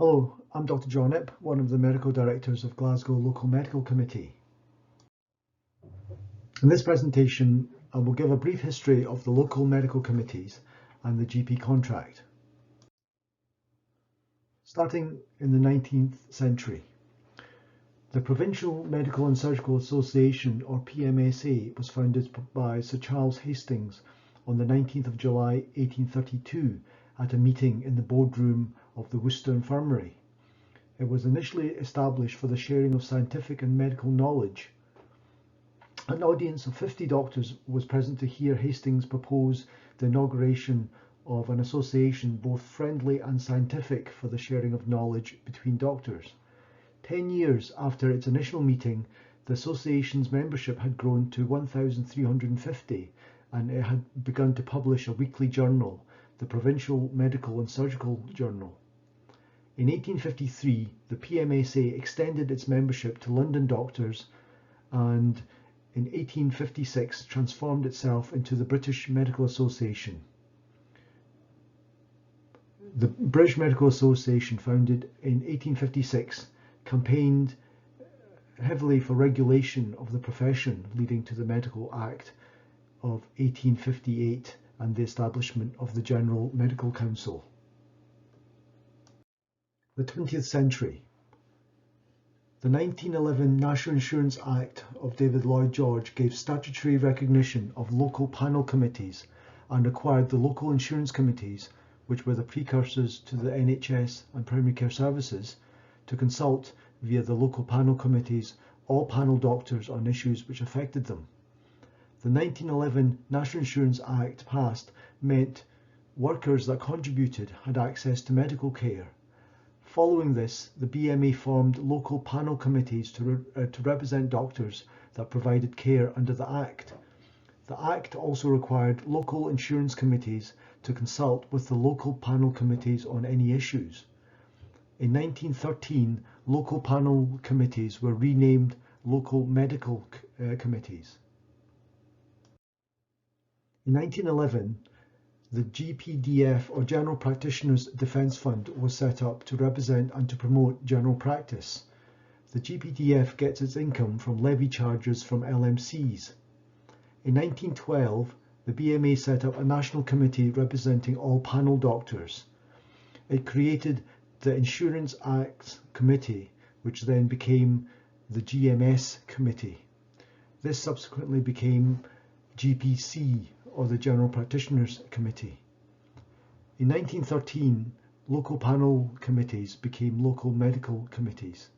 Hello, I'm Dr. John Ip, one of the Medical Directors of Glasgow Local Medical Committee. In this presentation, I will give a brief history of the local medical committees and the GP contract. Starting in the 19th century, the Provincial Medical and Surgical Association, or PMSA, was founded by Sir Charles Hastings on the 19th of July 1832 at a meeting in the boardroom of the Worcester Infirmary. It was initially established for the sharing of scientific and medical knowledge. An audience of 50 doctors was present to hear Hastings propose the inauguration of an association both friendly and scientific for the sharing of knowledge between doctors. 10 years after its initial meeting, the association's membership had grown to 1,350 and it had begun to publish a weekly journal, the Provincial Medical and Surgical Journal. In 1853, the PMSA extended its membership to London doctors and in 1856 transformed itself into the British Medical Association. The British Medical Association, founded in 1856, campaigned heavily for regulation of the profession, leading to the Medical Act of 1858 and the establishment of the General Medical Council. The 20th century. The 1911 National Insurance Act of David Lloyd George gave statutory recognition of local panel committees and required the local insurance committees, which were the precursors to the NHS and primary care services, to consult via the local panel committees all panel doctors on issues which affected them. The 1911 National Insurance Act passed meant workers that contributed had access to medical care. Following this, the BMA formed local panel committees to represent doctors that provided care under the Act. The Act also required local insurance committees to consult with the local panel committees on any issues. In 1913, local panel committees were renamed local medical committees. In 1911, the GPDF, or General Practitioners Defence Fund, was set up to represent and to promote general practice. The GPDF gets its income from levy charges from LMCs. In 1912, the BMA set up a national committee representing all panel doctors. It created the Insurance Acts Committee, which then became the GMS Committee. This subsequently became GPC, or the General Practitioners Committee. In 1913, local panel committees became local medical committees.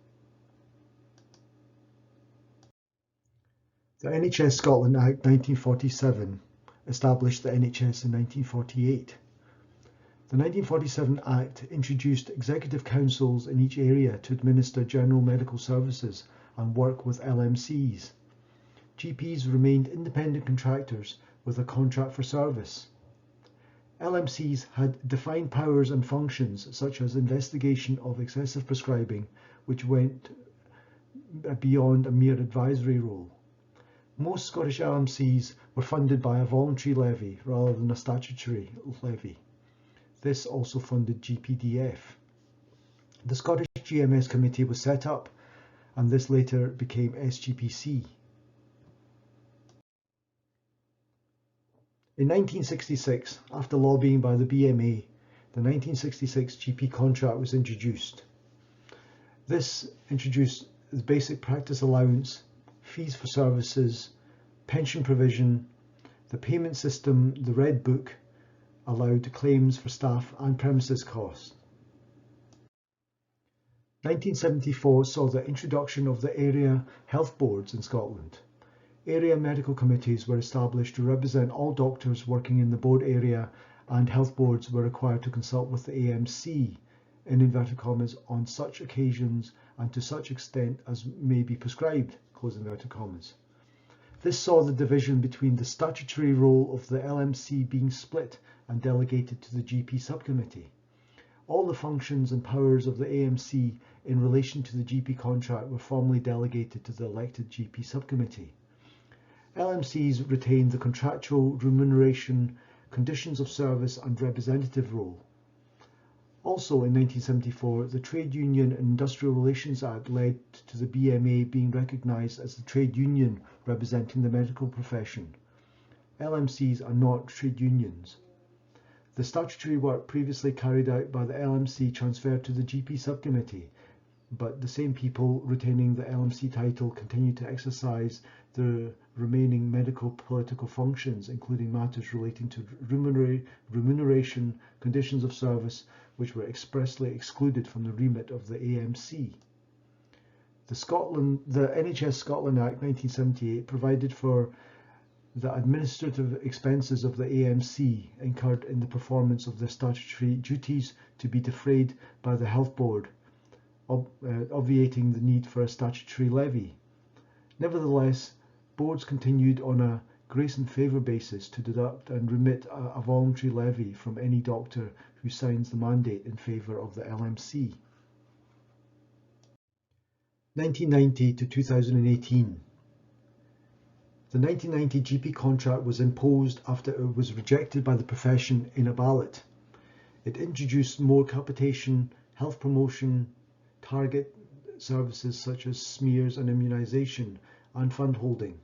The NHS Scotland Act 1947 established the NHS in 1948. The 1947 Act introduced executive councils in each area to administer general medical services and work with LMCs. GPs remained independent contractors with a contract for service. LMCs had defined powers and functions such as investigation of excessive prescribing, which went beyond a mere advisory role. Most Scottish LMCs were funded by a voluntary levy rather than a statutory levy. This also funded GPDF. The Scottish GMS Committee was set up, and this later became SGPC. In 1966, after lobbying by the BMA, the 1966 GP contract was introduced. This introduced the basic practice allowance, fees for services, pension provision, the payment system, the Red Book, allowed claims for staff and premises costs. 1974 saw the introduction of the area health boards in Scotland. Area medical committees were established to represent all doctors working in the board area, and health boards were required to consult with the AMC, in inverted commas, on such occasions and to such extent as may be prescribed, close inverted commas. This saw the division between the statutory role of the LMC being split and delegated to the GP subcommittee. All the functions and powers of the AMC in relation to the GP contract were formally delegated to the elected GP subcommittee. LMCs retained the contractual remuneration, conditions of service and representative role. Also in 1974, the Trade Union and Industrial Relations Act led to the BMA being recognised as the trade union representing the medical profession. LMCs are not trade unions. The statutory work previously carried out by the LMC transferred to the GP subcommittee, but the same people retaining the LMC title continue to exercise the remaining medical political functions, including matters relating to remuneration, conditions of service, which were expressly excluded from the remit of the AMC. The NHS Scotland Act 1978 provided for the administrative expenses of the AMC incurred in the performance of their statutory duties to be defrayed by the Health Board, obviating the need for a statutory levy. Nevertheless, boards continued on a grace and favour basis to deduct and remit a voluntary levy from any doctor who signs the mandate in favour of the LMC. 1990 to 2018. The 1990 GP contract was imposed after it was rejected by the profession in a ballot. It introduced more capitation, health promotion, target services such as smears and immunisation, and fund holding.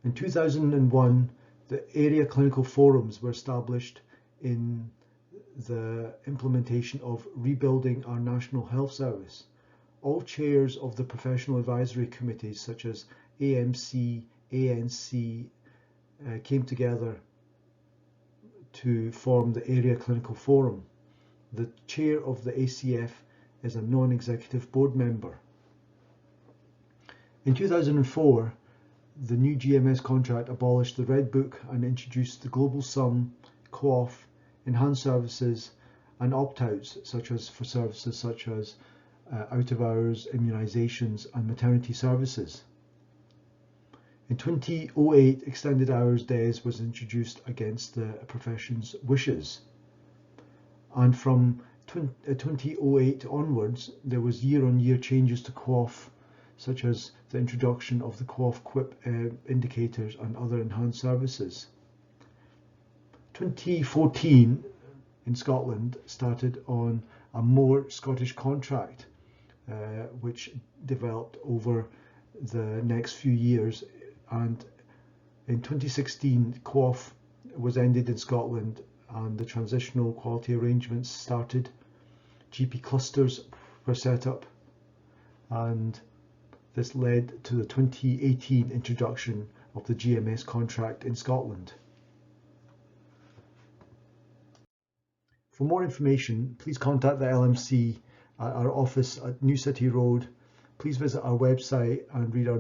In 2001, the area clinical forums were established in the implementation of rebuilding our National Health Service. All chairs of the professional advisory committees such as AMC, ANC came together to form the Area Clinical Forum. The chair of the ACF is a non-executive board member. In 2004, the new GMS contract abolished the Red Book and introduced the Global Sum, co-op, enhanced services and opt-outs for services such as out of hours, immunisations and maternity services. In 2008, extended hours days was introduced against the profession's wishes. And from 2008 onwards, there was year-on-year changes to QOF, such as the introduction of the QOF QUIP indicators and other enhanced services. 2014 in Scotland started on a more Scottish contract, which developed over the next few years, and in 2016 QOF was ended in Scotland and the transitional quality arrangements started. GP clusters were set up, and this led to the 2018 introduction of the GMS contract in Scotland. For more information, please contact the LMC at our office at New City Road. Please visit our website and read our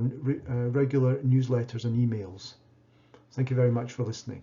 regular newsletters and emails. Thank you very much for listening.